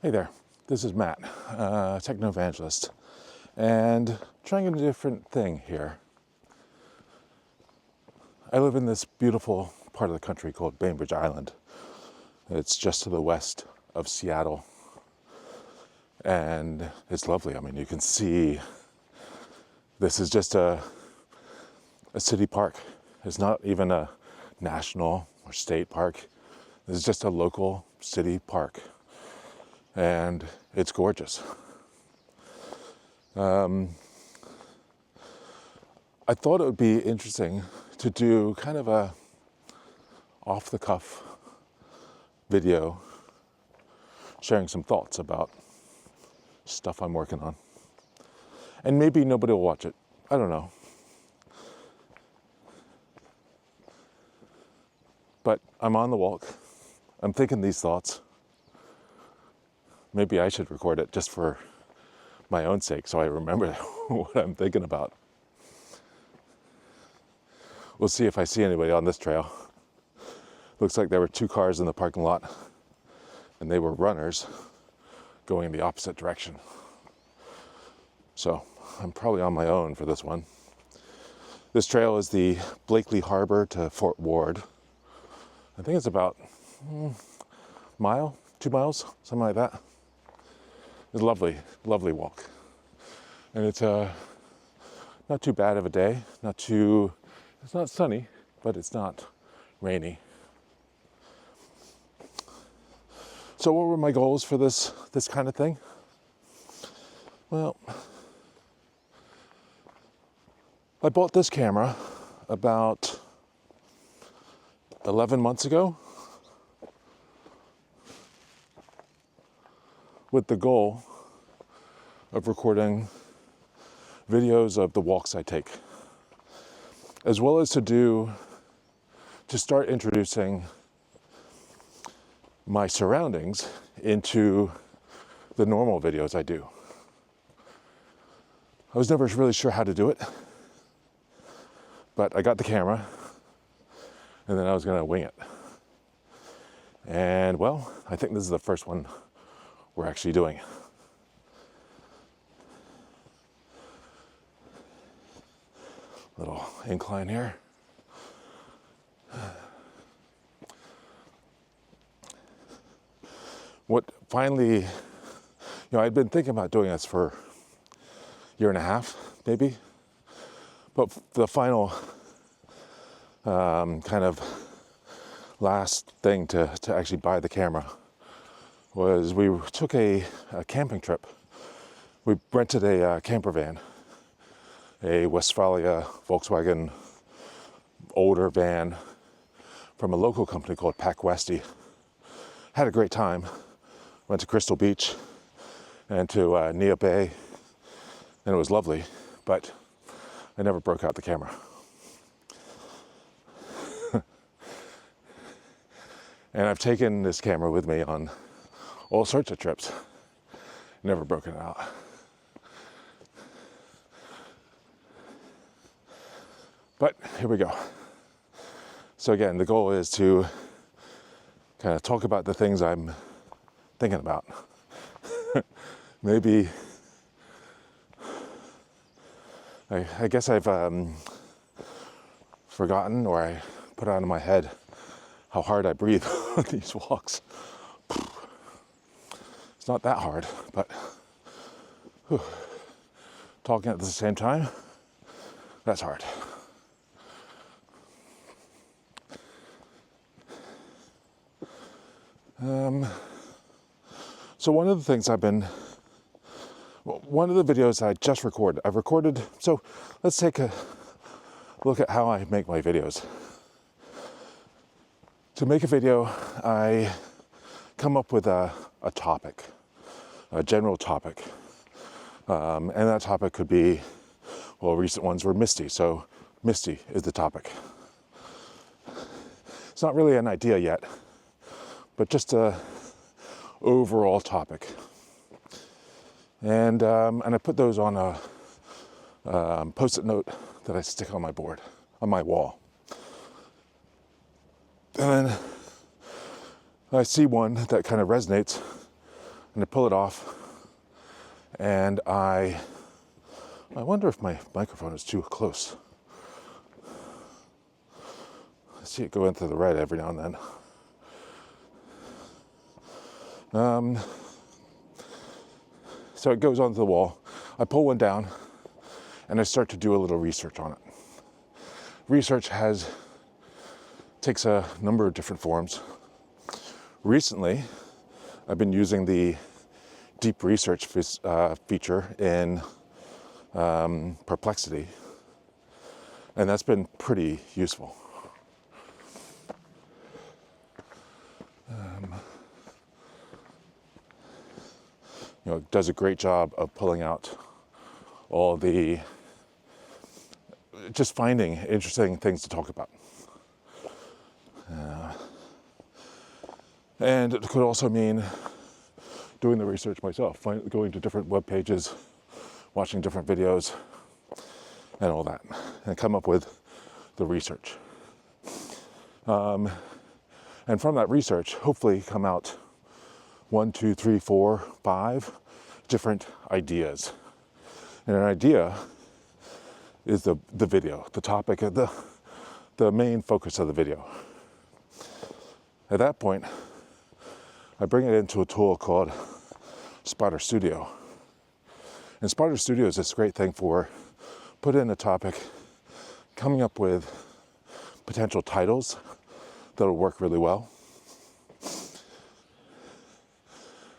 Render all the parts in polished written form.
Hey there, this is Matt, techno-evangelist, and trying a different thing here. I live in this beautiful part of the country called Bainbridge Island. It's just to the west of Seattle, and it's lovely. I mean, you can see this is just a city park. It's not even a national or state park. This is just a local city park. And it's gorgeous. I thought it would be interesting to do kind of a off-the-cuff video sharing some thoughts about stuff I'm working on. And maybe nobody will watch it. I don't know. But I'm on the walk. I'm thinking these thoughts. Maybe I should record it just for my own sake so I remember what I'm thinking about. We'll see if I see anybody on this trail. Looks like there were 2 cars in the parking lot, and they were runners going in the opposite direction. So I'm probably on my own for this one. This trail is the Blakely Harbor to Fort Ward. I think it's about mile, 2 miles, something like that. It's a lovely, lovely walk. And it's not too bad of a day. It's not sunny, but it's not rainy. So what were my goals for this kind of thing? Well, I bought this camera about 11 months ago with the goal of recording videos of the walks I take, as well as to start introducing my surroundings into the normal videos I do. I was never really sure how to do it, but I got the camera and then I was gonna wing it. And well, I think this is the first one we're actually doing. Little incline here. What finally, I'd been thinking about doing this for a year and a half, maybe. But the final kind of last thing to actually buy the camera was we took a camping trip. We rented a camper van, a Westfalia Volkswagen older van from a local company called Pack Westy. Had a great time. Went to Crystal Beach and to Nia Bay, and it was lovely, but I never broke out the camera. And I've taken this camera with me on all sorts of trips, never broken it out. But here we go. So again, the goal is to kind of talk about the things I'm thinking about. Maybe, I guess I've forgotten, or I put out of my head how hard I breathe on these walks. It's not that hard, but talking at the same time, that's hard. So one of the things one of the videos I just recorded, so let's take a look at how I make my videos. To make a video, I come up with a topic, a general topic. And that topic could be, well, recent ones were Misty, so Misty is the topic. It's not really an idea yet, but just a overall topic. And I put those on a post-it note that I stick on my board, on my wall. And then I see one that kind of resonates, and I pull it off, and I wonder if my microphone is too close. I see it go into the red every now and then. So it goes onto the wall. I pull one down, and I start to do a little research on it. Research takes a number of different forms. Recently, I've been using the deep research feature in Perplexity, and that's been pretty useful. It does a great job of pulling out all just finding interesting things to talk about. And it could also mean doing the research myself, going to different web pages, watching different videos, and all that, and come up with the research. And from that research, hopefully come out 1, 2, 3, 4, 5 different ideas. And an idea is the video, the topic of the main focus of the video. At that point, I bring it into a tool called Spotter Studio. And Spotter Studio is this great thing for putting in a topic, coming up with potential titles that'll work really well.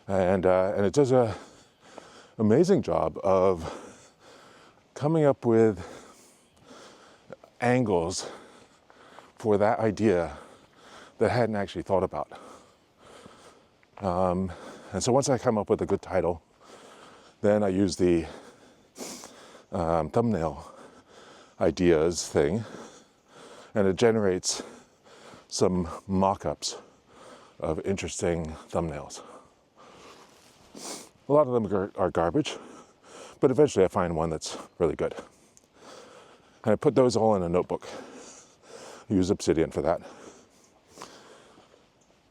And it does an amazing job of coming up with angles for that idea that I hadn't actually thought about. And so once I come up with a good title, then I use the thumbnail ideas thing, and it generates some mock-ups of interesting thumbnails. A lot of them are garbage, but eventually I find one that's really good. And I put those all in a notebook. I use Obsidian for that.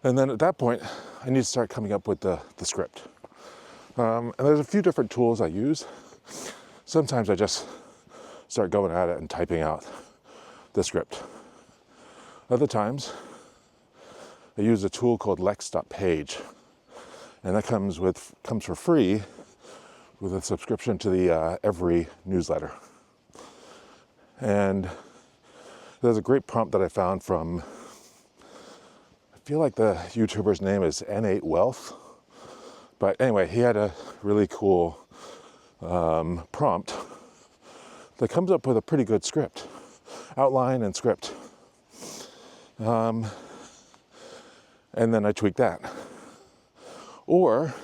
And then at that point, I need to start coming up with the script. And there's a few different tools I use. Sometimes I just start going at it and typing out the script. Other times, I use a tool called lex.page. And that comes for free with a subscription to the Every newsletter. And there's a great prompt that I found from, I feel like the YouTuber's name is N8 Wealth. But anyway, he had a really cool prompt that comes up with a pretty good script, outline and script. And then I tweak that. Or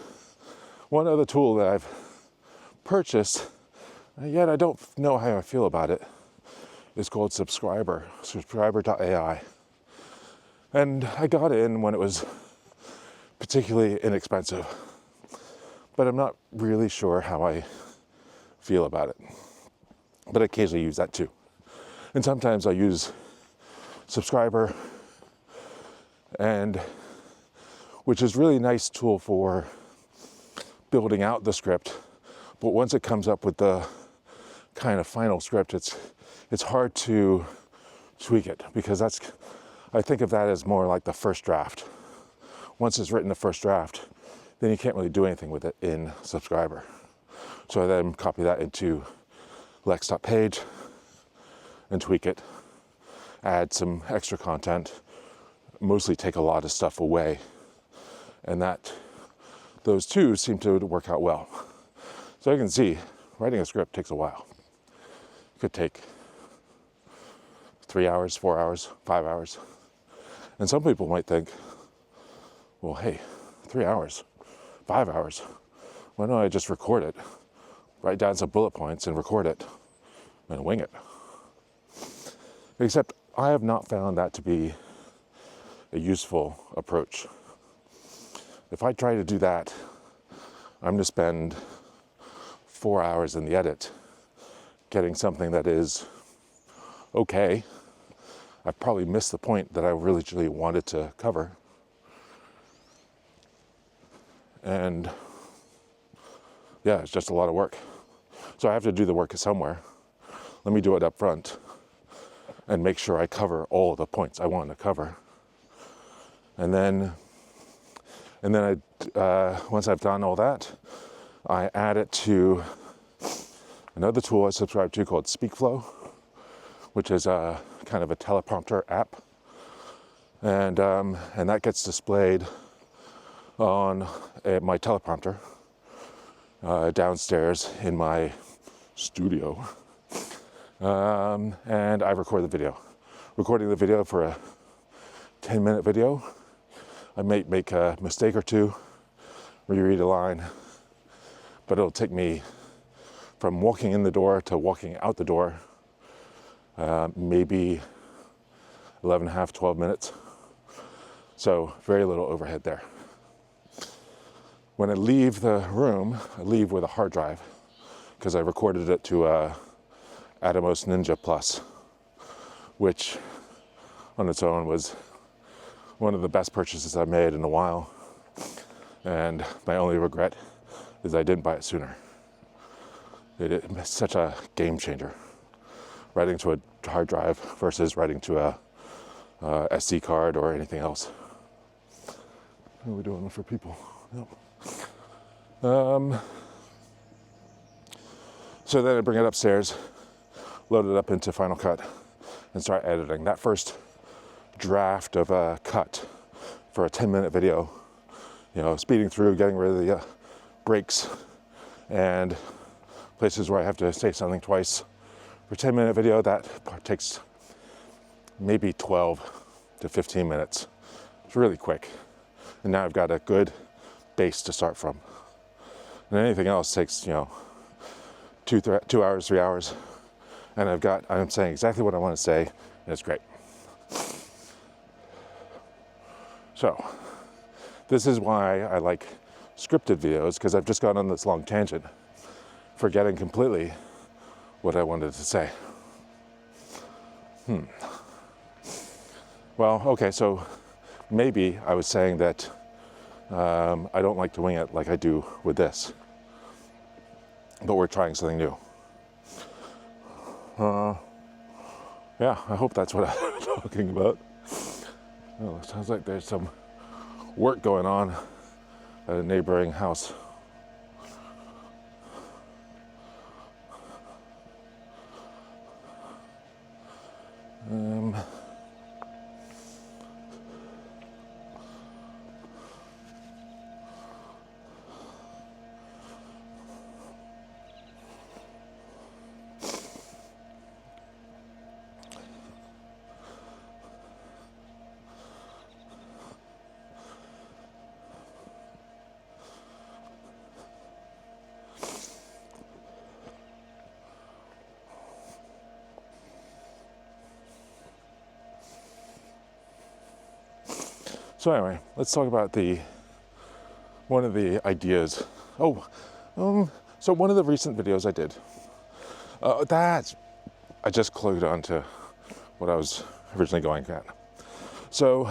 one other tool that I've purchased, yet I don't know how I feel about it, is called subscriber.ai. And I got in when it was particularly inexpensive, but I'm not really sure how I feel about it. But I occasionally use that too. And sometimes I use Subscriber, which is really nice tool for building out the script. But once it comes up with the kind of final script, it's hard to tweak it, because I think of that as more like the first draft. Once it's written the first draft, then you can't really do anything with it in Subscriber. So I then copy that into lex.page and tweak it, add some extra content, mostly take a lot of stuff away. And those two seem to work out well. So you can see, writing a script takes a while. It could take 3 hours, 4 hours, 5 hours. And some people might think, well, hey, 3 hours, 5 hours, why don't I just record it, write down some bullet points and record it and wing it? Except I have not found that to be a useful approach. If I try to do that, I'm going to spend 4 hours in the edit getting something that is okay. I've probably missed the point that I really wanted to cover. And yeah, it's just a lot of work. So I have to do the work somewhere. Let me do it up front and make sure I cover all the points I want to cover. And then once I've done all that, I add it to another tool I subscribe to called SpeakFlow, which is a kind of a teleprompter app. And that gets displayed on my teleprompter downstairs in my studio. And I record the video. Recording the video for a 10-minute video, I might make a mistake or two, reread a line, but it'll take me from walking in the door to walking out the door, maybe 11 and a half, 12 minutes. So very little overhead there. When I leave the room, I leave with a hard drive because I recorded it to Atomos Ninja Plus, which on its own was one of the best purchases I've made in a while. And my only regret is I didn't buy it sooner. It's such a game changer. Writing to a hard drive versus writing to a SD card or anything else. What are we doing for people? Yep. So then I bring it upstairs, load it up into Final Cut, and start editing. That first draft of a cut for a 10-minute video, speeding through, getting rid of the breaks and places where I have to say something twice. For a 10-minute video, that part takes maybe 12 to 15 minutes. It's really quick. And now I've got a good base to start from. And anything else takes, 2 hours, 3 hours. And I'm saying exactly what I want to say, and it's great. So, this is why I like scripted videos, because I've just gone on this long tangent, forgetting completely what I wanted to say. Well, okay, so maybe I was saying that I don't like to wing it like I do with this, but we're trying something new. Yeah, I hope that's what I'm talking about. Oh, it sounds like there's some work going on at a neighboring house. So anyway, let's talk about one of the ideas. So one of the recent videos I did, I just clued on to what I was originally going at. So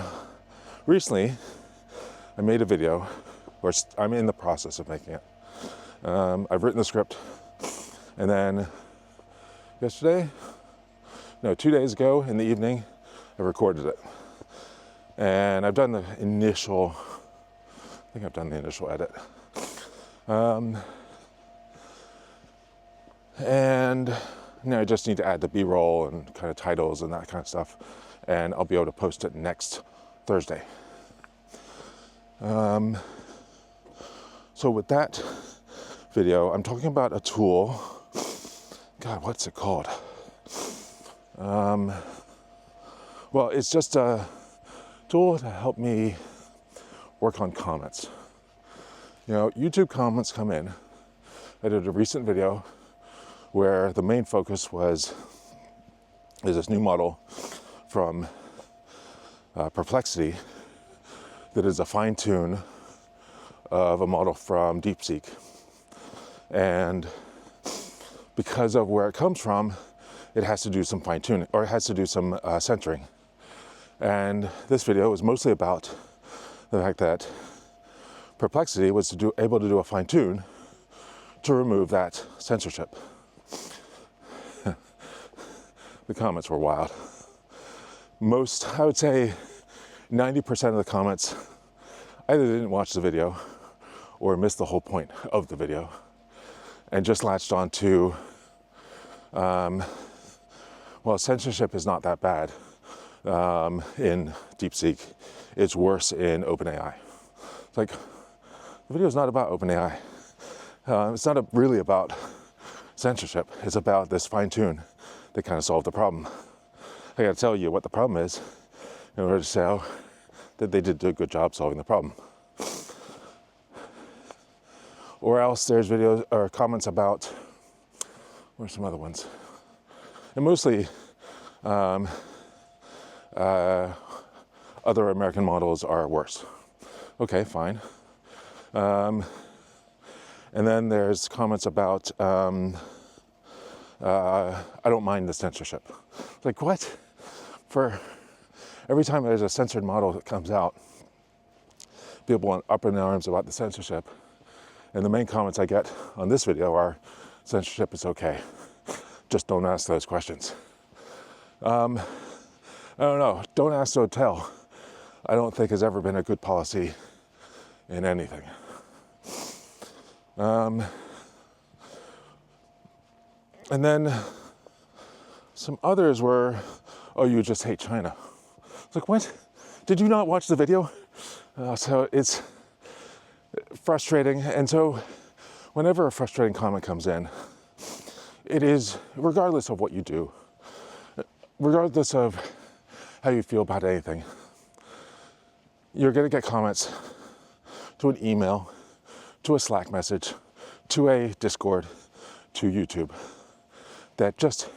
recently, I made a video, or I'm in the process of making it. I've written the script, and then 2 days ago in the evening, I recorded it. And I've done the initial edit. And now I just need to add the B-roll and kind of titles and that kind of stuff. And I'll be able to post it next Thursday. So with that video, I'm talking about a tool. God, what's it called? Well, it's just a tool to help me work on comments. YouTube comments come in. I did a recent video where the main focus is this new model from Perplexity that is a fine-tune of a model from DeepSeek. And because of where it comes from, it has to do some fine-tuning, or it has to do some centering. And this video is mostly about the fact that Perplexity was able to do a fine tune to remove that censorship. The comments were wild. I would say 90% of the comments either didn't watch the video or missed the whole point of the video and just latched on to, well, censorship is not that bad in DeepSeek. It's worse in OpenAI. It's like, the video is not about OpenAI. It's not really about censorship. It's about this fine tune that kind of solved the problem. I gotta tell you what the problem is in order to say that they did a good job solving the problem. Or else there's videos or comments about, where's some other ones? And mostly other American models are worse. Okay, fine. And then there's comments about, I don't mind the censorship. Like, what? For every time there's a censored model that comes out, people want up in arms about the censorship. And the main comments I get on this video are, censorship is okay. Just don't ask those questions. I don't know. Don't ask, don't tell. I don't think has ever been a good policy in anything. And then some others were, oh, you just hate China. It's like, what? Did you not watch the video? So it's frustrating. And so whenever a frustrating comment comes in, it is, regardless of what you do, regardless of how you feel about anything, you're going to get comments to an email, to a Slack message, to a Discord, to YouTube that just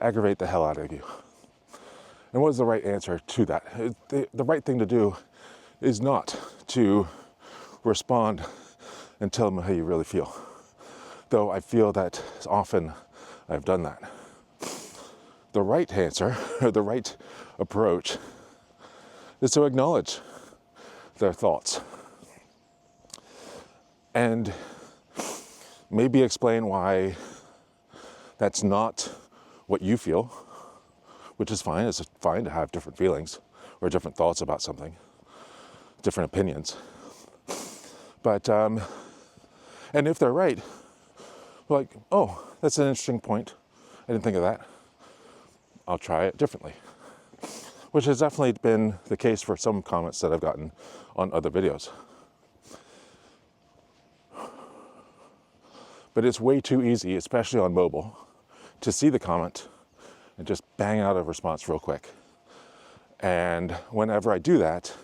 aggravate the hell out of you. And what is the right answer to that? The right thing to do is not to respond and tell them how you really feel. Though I feel that often I've done that. The right answer, or the right approach, is to acknowledge their thoughts. And maybe explain why that's not what you feel, which is fine. It's fine to have different feelings or different thoughts about something, different opinions. But, and if they're right, like, oh, that's an interesting point. I didn't think of that. I'll try it differently. Which has definitely been the case for some comments that I've gotten on other videos. But it's way too easy, especially on mobile, to see the comment and just bang out a response real quick. And whenever I do that,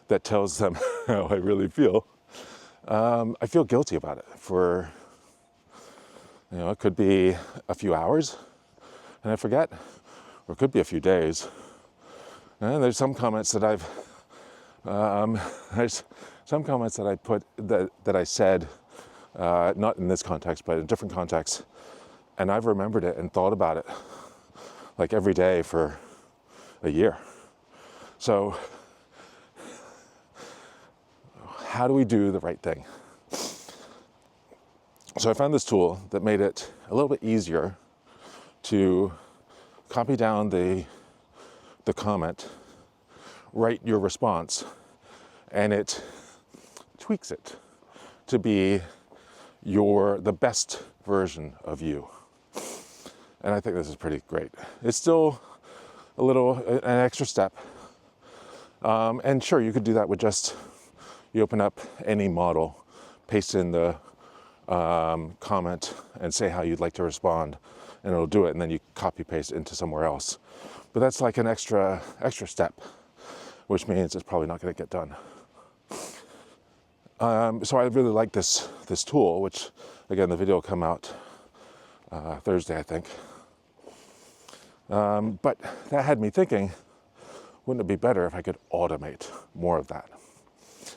that tells them how I really feel. I feel guilty about it for, it could be a few hours and I forget, or it could be a few days. And there's some comments that there's some comments that I put, that I said, not in this context, but in different contexts, and I've remembered it and thought about it like every day for a year. So how do we do the right thing? So I found this tool that made it a little bit easier to copy down the comment, write your response, and it tweaks it to be the best version of you. And I think this is pretty great. It's still an extra step. And sure, you could do that with you open up any model, paste in the comment and say how you'd like to respond, and it'll do it, and then you copy paste into somewhere else. But that's like an extra step, which means it's probably not going to get done. So I really like this tool, which, again, the video will come out Thursday, I think. But that had me thinking, wouldn't it be better if I could automate more of that?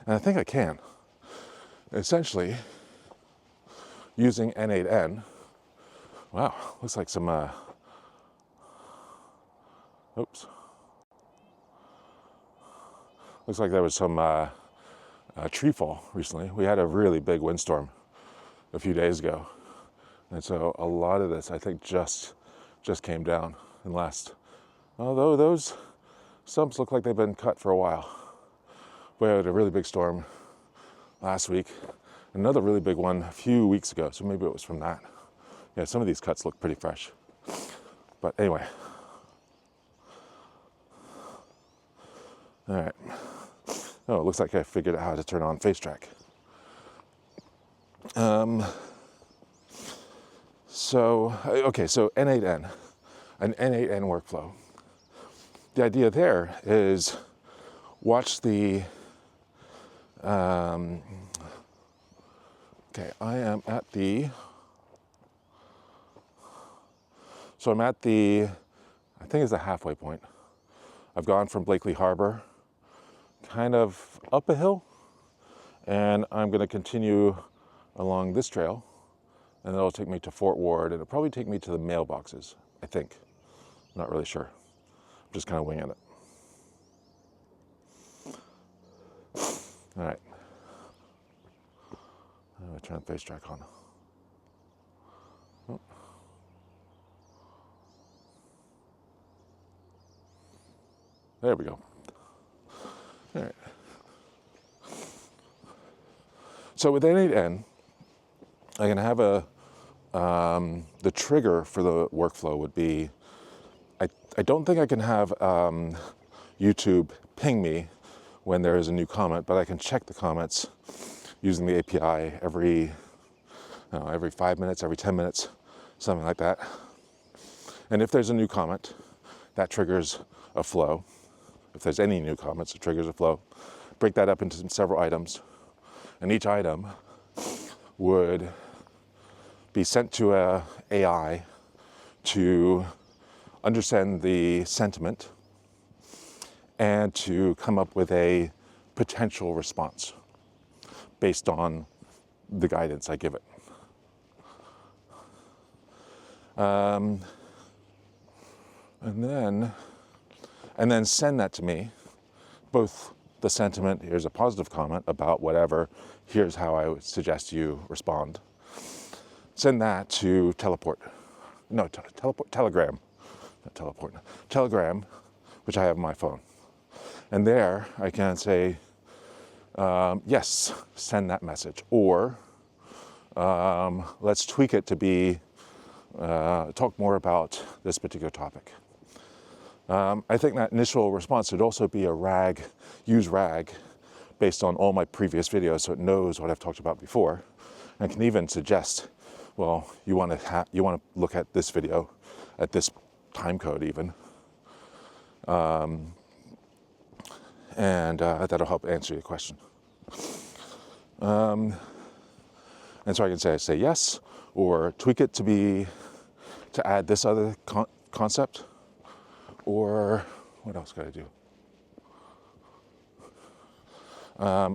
And I think I can. Essentially, using N8N, wow, looks like some, oops. Looks like there was some tree fall recently. We had a really big windstorm a few days ago. And so a lot of this, I think, just came down in last. Although those stumps look like they've been cut for a while. We had a really big storm last week, another really big one a few weeks ago, so maybe it was from that. Yeah, some of these cuts look pretty fresh. But anyway. All right. Oh, it looks like I figured out how to turn on face track. So N8N, an N8N workflow. The idea there is watch the, I am at the, so I'm at the, I think it's the halfway point. I've gone from Blakely Harbor, kind of up a hill, and I'm going to continue along this trail, and it'll take me to Fort Ward, and it'll probably take me to the mailboxes, I think. Not really sure. I'm just kind of winging it. All right. I'm going to turn the face track on. Oh. There we go. All right. So with N8N, I'm going to have the trigger for the workflow would be, I don't think I can have YouTube ping me when there is a new comment, but I can check the comments using the API every 5 minutes, every 10 minutes, something like that. And if there's a new comment, that triggers a flow. If there's any new comments, it triggers a flow. Break that up into several items. And each item would be sent to a AI to understand the sentiment and to come up with a potential response based on the guidance I give it. And then send that to me, both the sentiment, here's a positive comment about whatever, here's how I would suggest you respond. Send that to Telegram, which I have on my phone. And there I can say, yes, send that message. Or let's tweak it to be, talk more about this particular topic. I think that initial response should also be a use RAG based on all my previous videos so it knows what I've talked about before, and can even suggest, well, you want to look at this video at this time code even. And that'll help answer your question. And so I can say yes, or tweak it to add this other concept, or what else could I do?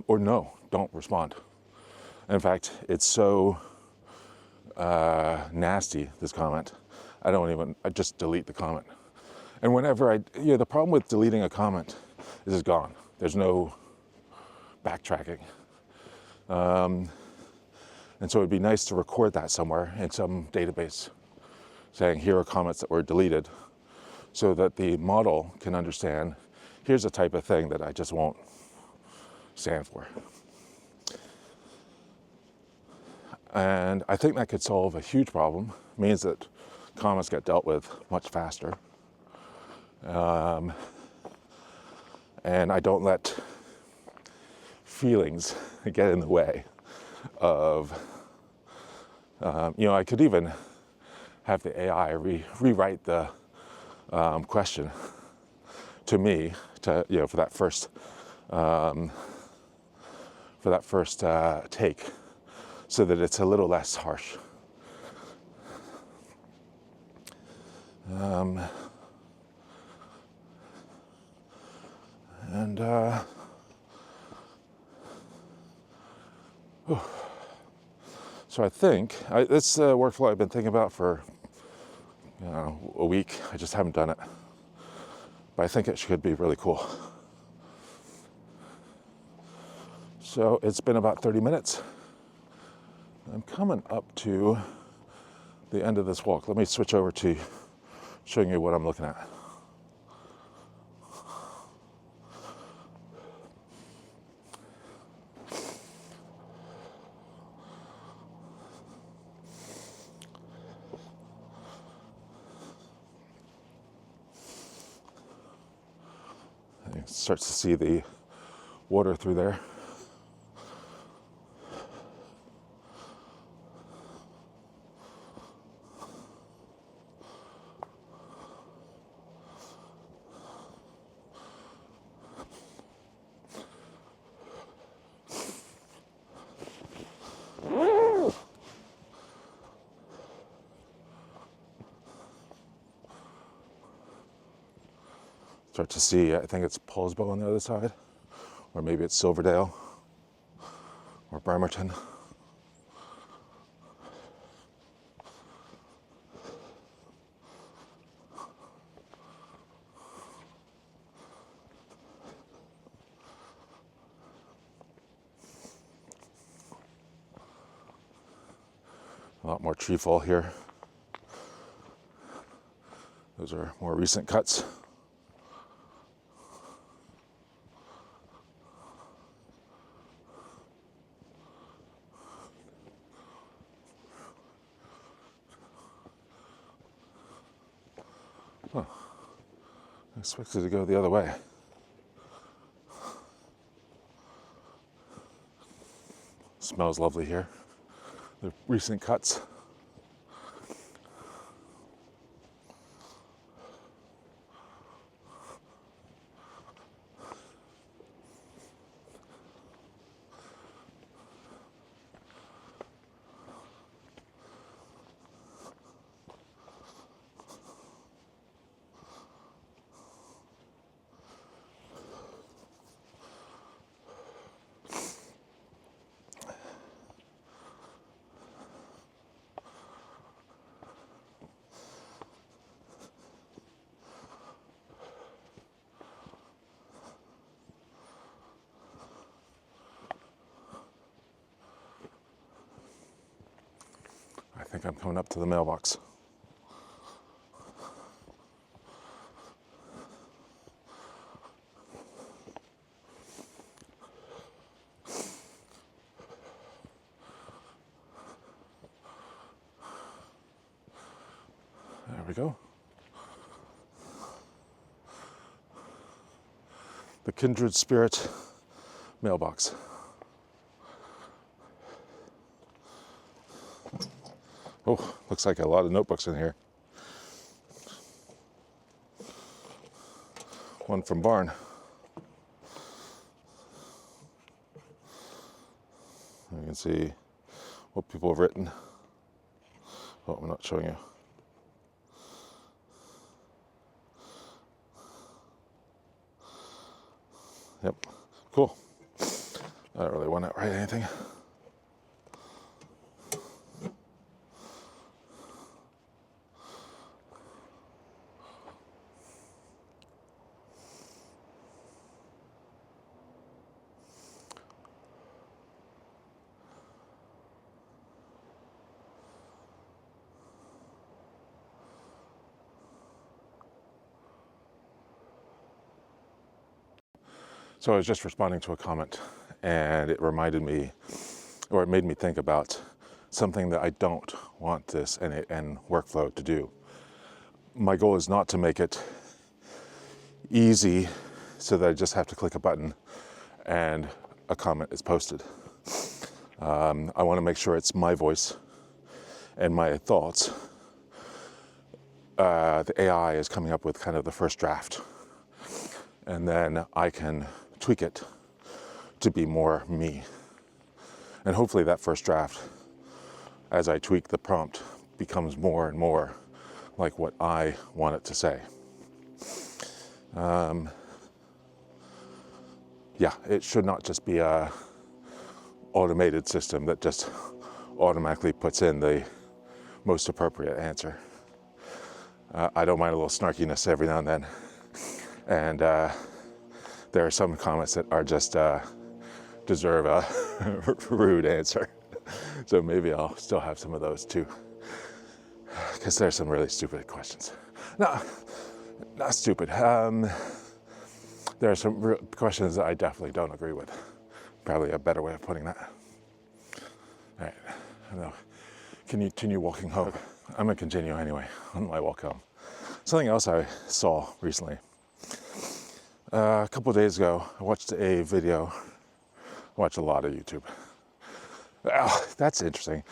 Or no, don't respond. In fact, it's so nasty, this comment, I just delete the comment. And whenever the problem with deleting a comment is it's gone. There's no backtracking. And so it'd be nice to record that somewhere in some database saying, here are comments that were deleted, so that the model can understand, here's a type of thing that I just won't stand for. And I think that could solve a huge problem. It means that comments get dealt with much faster. And I don't let feelings get in the way of, I could even have the AI rewrite the question to me for that first take, so that it's a little less harsh. So I think this workflow I've been thinking about for a week. I just haven't done it, but I think it should be really cool. So it's been about 30 minutes. I'm coming up to the end of this walk. Let me switch over to showing you what I'm looking at. You start to see the water through there. Start to see, I think it's Paulsbo on the other side, or maybe it's Silverdale or Bremerton. A lot more tree fall here. Those are more recent cuts. Huh. I expected to go the other way. Smells lovely here. The recent cuts. I think I'm coming up to the mailbox. There we go. The Kindred Spirit mailbox. Oh, looks like a lot of notebooks in here. One from Barn. You can see what people have written. Oh, I'm not showing you. Yep, cool. I don't really want to write anything. So I was just responding to a comment, and it reminded me, or it made me think about something that I don't want this and workflow to do. My goal is not to make it easy so that I just have to click a button and a comment is posted. I want to make sure it's my voice and my thoughts. The AI is coming up with kind of the first draft, and then I can tweak it to be more me. And hopefully that first draft, as I tweak the prompt, becomes more and more like what I want it to say. Yeah, it should not just be a automated system that just automatically puts in the most appropriate answer. I don't mind a little snarkiness every now and then. And there are some comments that are just deserve a rude answer. So maybe I'll still have some of those too, because there's some really stupid questions. No, not stupid. There are some questions that I definitely don't agree with. Probably a better way of putting that. All right, I don't know. Can you continue walking home? Okay. I'm gonna continue anyway on my walk home. Something else I saw recently. A couple of days ago, I watched a video. I watch a lot of YouTube. Oh, that's interesting.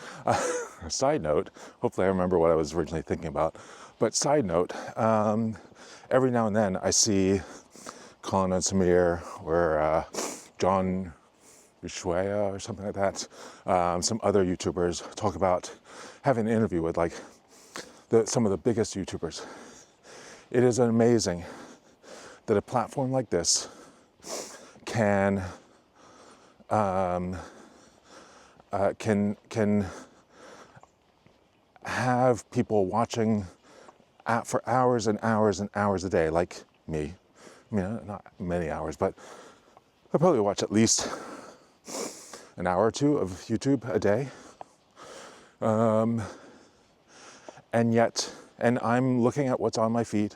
Side note, hopefully I remember what I was originally thinking about. But side note, every now and then I see Colin and Samir or John Ushuaia or something like that, some other YouTubers talk about having an interview with like some of the biggest YouTubers. It is amazing that a platform like this can have people watching for hours and hours and hours a day, like me. I mean, not many hours, but I probably watch at least an hour or two of YouTube a day. And I'm looking at what's on my feed.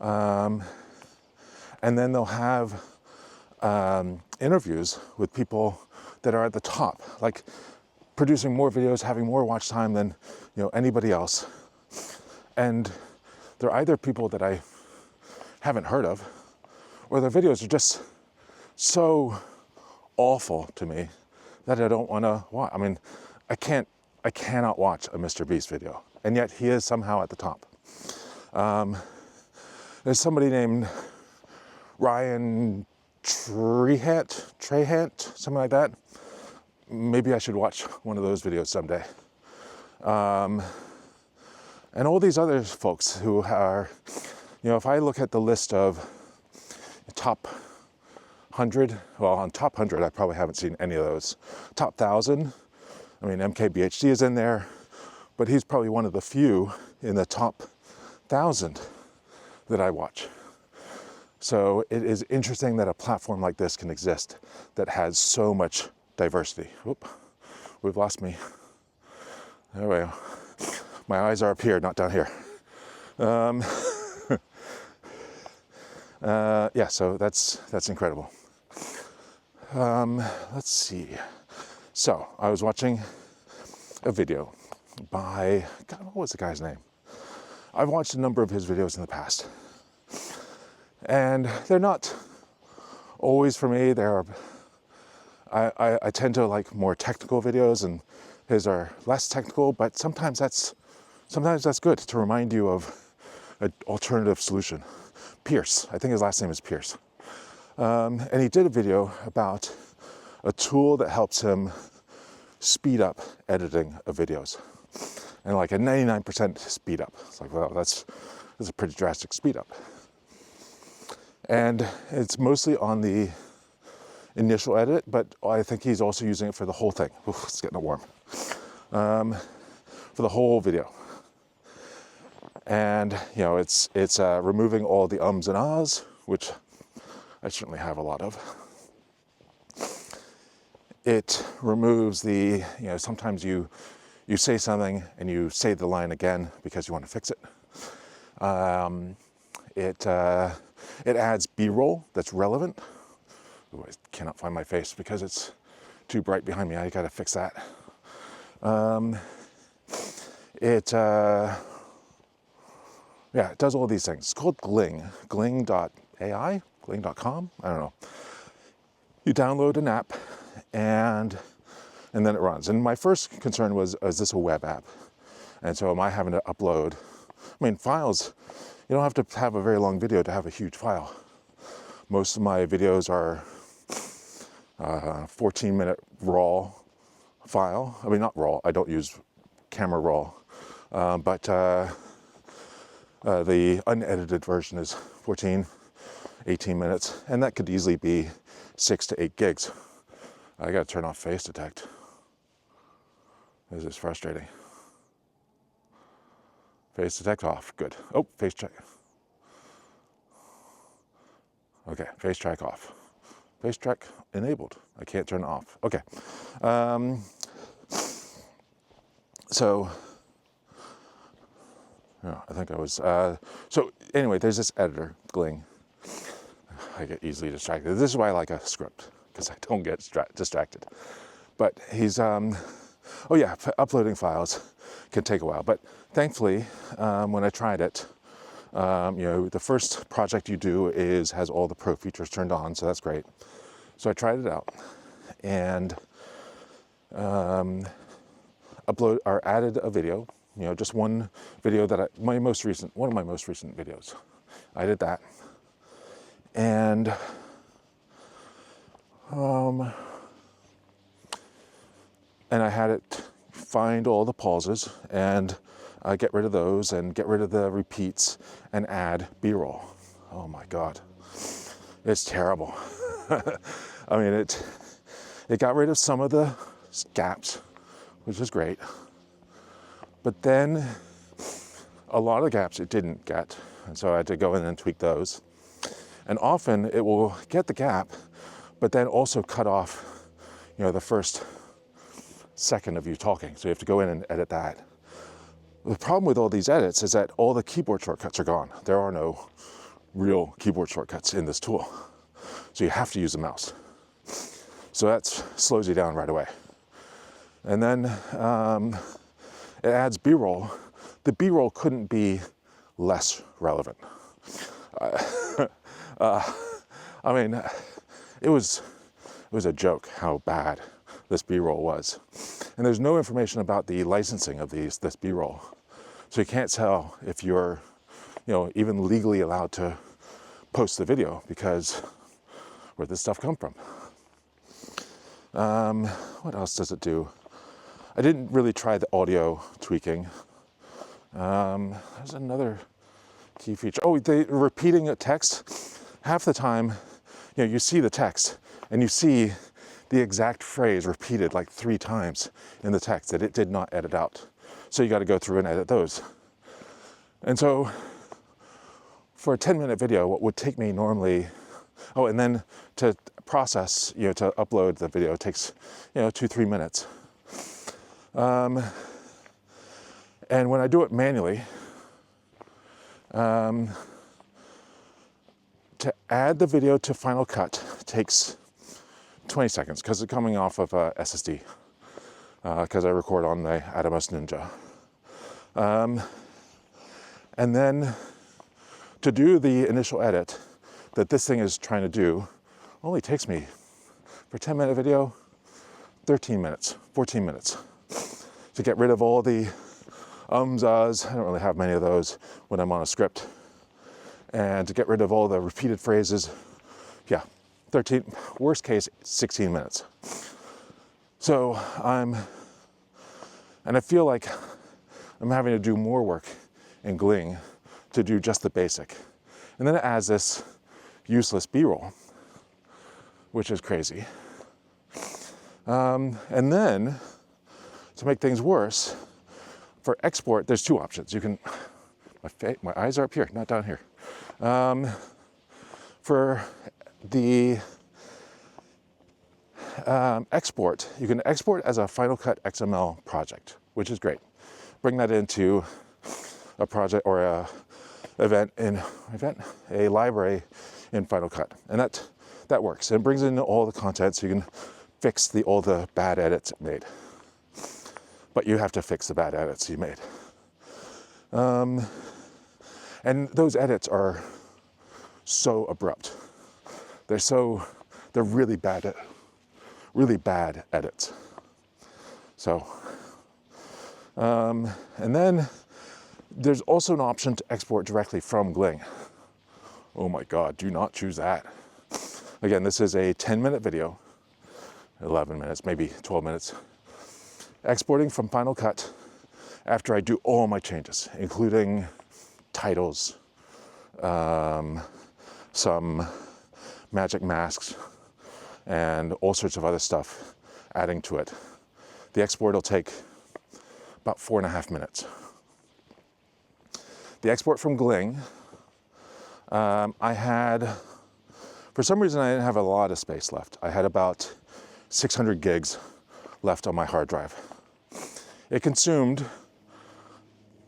And then they'll have interviews with people that are at the top, like producing more videos, having more watch time than anybody else. And they're either people that I haven't heard of, or their videos are just so awful to me that I don't want to watch. I mean, I cannot watch a Mr. Beast video, and yet he is somehow at the top. There's somebody named Ryan Trahant, something like that. Maybe I should watch one of those videos someday. And all these other folks who are, if I look at the list of top 100, well, on top 100, I probably haven't seen any of those. Top 1,000, I mean, MKBHD is in there, but he's probably one of the few in the top 1,000 that I watch. So it is interesting that a platform like this can exist that has so much diversity. Whoop, we've lost me. There we go. My eyes are up here, not down here. Yeah, so that's incredible. Let's see. So I was watching a video by, God, what was the guy's name? I've watched a number of his videos in the past, and they're not always for me. I tend to like more technical videos, and his are less technical, but sometimes that's good to remind you of an alternative solution. Pierce, I think his last name is Pierce. And he did a video about a tool that helps him speed up editing of videos. And like a 99% speed up. It's like, well, that's a pretty drastic speed up. And it's mostly on the initial edit, but I think he's also using it for the whole thing. Oof, it's getting warm. For the whole video. And, it's removing all the ums and ahs, which I certainly have a lot of. It removes the, sometimes you say something and you say the line again because you want to fix it. It adds B-roll that's relevant. Ooh, I cannot find my face because it's too bright behind me. I gotta fix that. It does all these things. It's called Gling, Gling.ai, Gling.com, I don't know. You download an app and then it runs. And my first concern was, is this a web app? And so am I having to upload? I mean, files, you don't have to have a very long video to have a huge file. Most of my videos are 14-minute raw file. I mean, not raw, I don't use camera raw, but the unedited version is 14, 18 minutes, and that could easily be 6 to 8 gigs. I gotta turn off face detect. This is frustrating. Face detect off, good. Oh, face check. Okay, face track off. Face track enabled. I can't turn it off. Okay. So, yeah, I think I was, so anyway, there's this editor, Gling. I get easily distracted. This is why I like a script, because I don't get distracted. But he's, oh yeah, uploading files can take a while. But thankfully, when I tried it, the first project you do has all the pro features turned on, so that's great. So I tried it out and added a video, just one video that one of my most recent videos. I did that. And I had it find all the pauses and get rid of those and get rid of the repeats and add B-roll. Oh my God, it's terrible. I mean, it got rid of some of the gaps, which is great. But then a lot of gaps it didn't get. And so I had to go in and tweak those. And often it will get the gap, but then also cut off, the first second of you talking. So you have to go in and edit that. The problem with all these edits is that all the keyboard shortcuts are gone. There are no real keyboard shortcuts in this tool. So you have to use the mouse. So that slows you down right away. And then it adds B-roll. The B-roll couldn't be less relevant. I mean, it was a joke how bad this B-roll was. And there's no information about the licensing of this B-roll. So you can't tell if you're, even legally allowed to post the video, because where'd this stuff come from? What else does it do? I didn't really try the audio tweaking. There's another key feature. Oh, the repeating a text. Half the time, you see the text and you see the exact phrase repeated like 3 times in the text that it did not edit out. So you got to go through and edit those. And so for a 10-minute video, what would take me normally, and then to process, to upload the video takes, 2-3 minutes. And when I do it manually, to add the video to Final Cut takes 20 seconds because it's coming off of a SSD, because I record on the Atomos Ninja. And then to do the initial edit that this thing is trying to do only takes me, for a 10-minute video, 13 minutes, 14 minutes to get rid of all the uhs. I don't really have many of those when I'm on a script. And to get rid of all the repeated phrases, 13, worst case, 16 minutes. So and I feel like I'm having to do more work in Gling to do just the basic. And then it adds this useless B-roll, which is crazy. And then, to make things worse, for export, there's 2 options. You can, my eyes are up here, not down here. For the export, you can export as a Final Cut XML project, which is great. Bring that into a project or a library in Final Cut, and that works. It brings in all the content, so you can fix all the bad edits it made. But you have to fix the bad edits you made. And those edits are so abrupt. They're really bad edits. So, and then there's also an option to export directly from Gling. Oh my God, do not choose that. Again, this is a 10-minute video, 11 minutes, maybe 12 minutes. Exporting from Final Cut after I do all my changes, including titles, some magic masks, and all sorts of other stuff adding to it. The export will take about 4.5 minutes. The export from Gling, for some reason I didn't have a lot of space left. I had about 600 gigs left on my hard drive. It consumed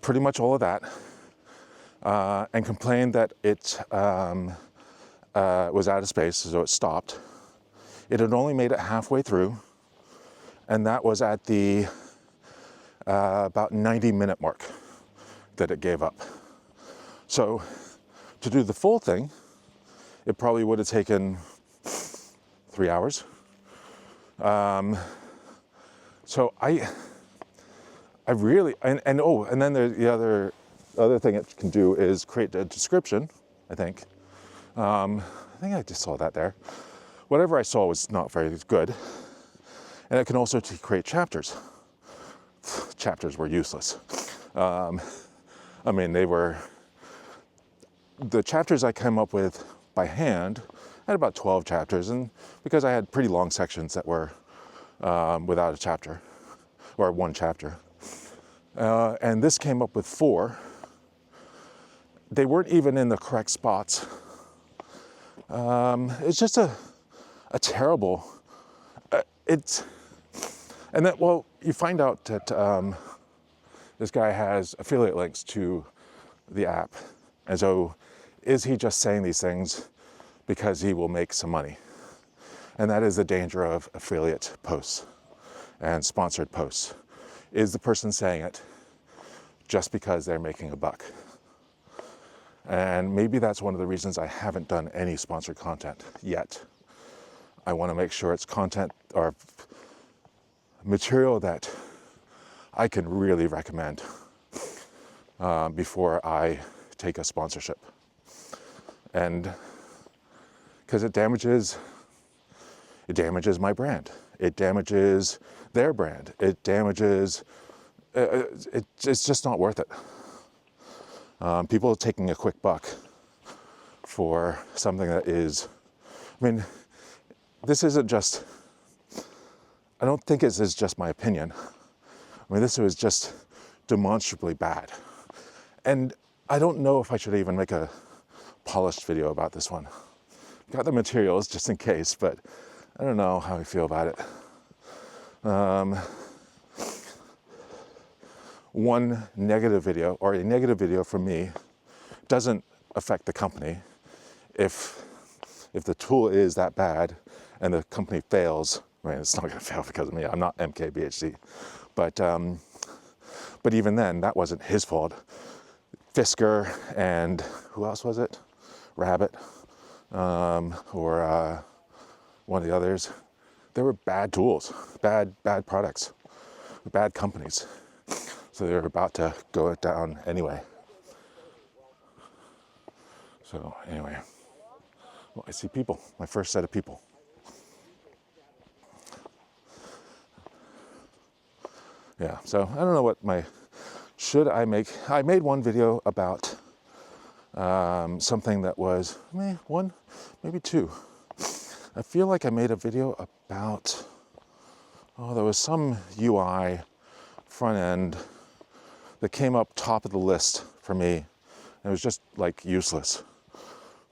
pretty much all of that and complained that it was out of space, so it stopped. It had only made it halfway through, and that was at the about 90-minute mark that it gave up. So to do the full thing, it probably would have taken 3 hours. So I really, and then the other thing it can do is create a description, I think. I think I just saw that there. Whatever I saw was not very good. And it can also create chapters. Chapters were useless. I mean, the chapters I came up with by hand, I had about 12 chapters, and because I had pretty long sections that were without a chapter, or one chapter. And this came up with 4. They weren't even in the correct spots. It's just a terrible, and then, well, you find out that this guy has affiliate links to the app. And so is he just saying these things because he will make some money? And that is the danger of affiliate posts and sponsored posts. Is the person saying it just because they're making a buck? And maybe that's one of the reasons I haven't done any sponsored content yet. I want to make sure it's content or material that I can really recommend before I take a sponsorship. And because it damages my brand. It damages their brand. It damages, it's just not worth it. People are taking a quick buck for something that is, I mean, this isn't just, I don't think this is just my opinion. I mean, this was just demonstrably bad. And I don't know if I should even make a polished video about this one. Got the materials just in case, but I don't know how I feel about it. One negative video, or a negative video from me, doesn't affect the company. If the tool is that bad and the company fails, I mean, it's not going to fail because of me. I'm not MKBHD, but even then, that wasn't his fault. Fisker and who else was it? Rabbit, or one of the others. They were bad tools, bad products, bad companies. So they were about to go down anyway. So anyway, well, I see people, my first set of people. Yeah, so I don't know what I made one video about something that was, one, maybe 2. I feel like I made a video about, there was some UI front end that came up top of the list for me. And it was just like useless.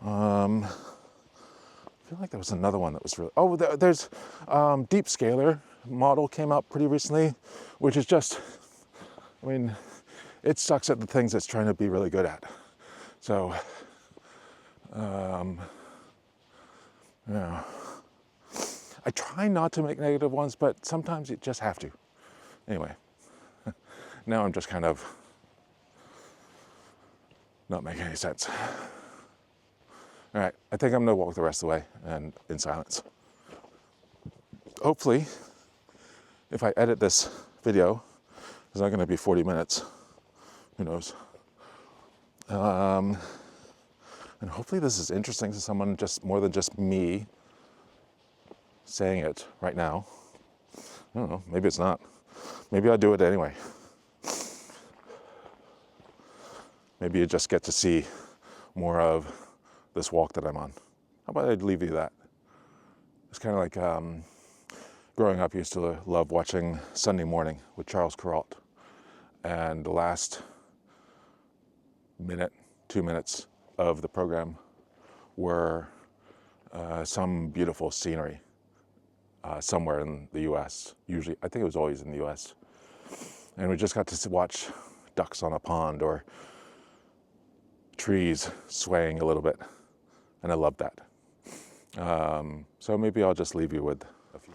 I feel like there was another one that was really, there's Deep Scaler model came up pretty recently, which is just, I mean, it sucks at the things it's trying to be really good at. So, yeah. I try not to make negative ones, but sometimes you just have to. Anyway, now I'm just kind of not making any sense. All right, I think I'm gonna walk the rest of the way and in silence. Hopefully, if I edit this video, it's not gonna be 40 minutes. Who knows? And hopefully this is interesting to someone just more than just me saying it right now. I don't know, maybe it's not. Maybe I'll do it anyway. Maybe you just get to see more of this walk that I'm on. How about I leave you that? It's kind of like growing up, I used to love watching Sunday Morning with Charles Kuralt. And the last minute, 2 minutes of the program were some beautiful scenery somewhere in the US. Usually, I think it was always in the US. and we just got to watch ducks on a pond or trees swaying a little bit, and I love that. So maybe I'll just leave you with a few.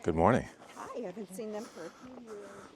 Good morning. Hi, I haven't seen them for a few years.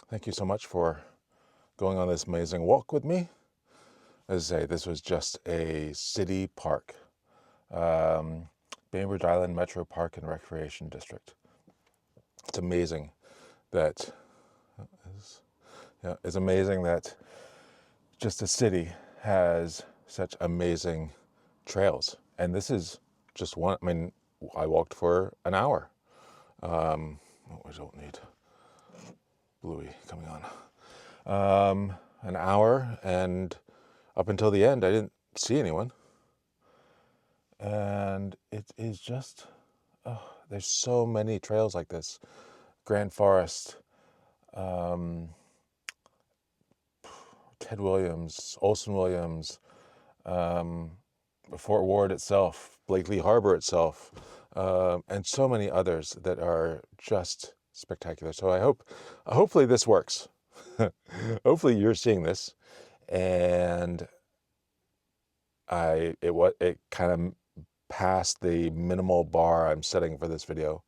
thank you so much for going on this amazing walk with me. As I say, this was just a city park, Bainbridge Island Metro Park and Recreation District. It's amazing that it's amazing that just a city has such amazing trails, and this is just one. I mean, I walked for an hour. We don't need Bluey coming on. An hour, and up until the end, I didn't see anyone. And it is just, there's so many trails like this. Grand Forest, Ted Williams, Olson Williams, Fort Ward itself, Blakely Harbor itself, and so many others that are just spectacular. So hopefully this works. Hopefully you're seeing this, and it kind of passed the minimal bar I'm setting for this video,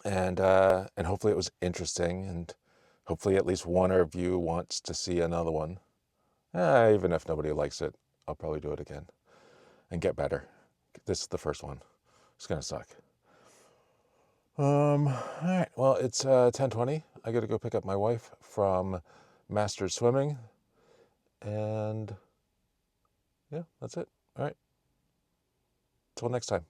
and hopefully it was interesting, and hopefully at least one of you wants to see another one. Even if nobody likes it, I'll probably do it again and get better. This is the first one. It's gonna suck. All right. Well, it's 10:20. I got to go pick up my wife from Masters Swimming, and yeah, that's it. All right. Till next time.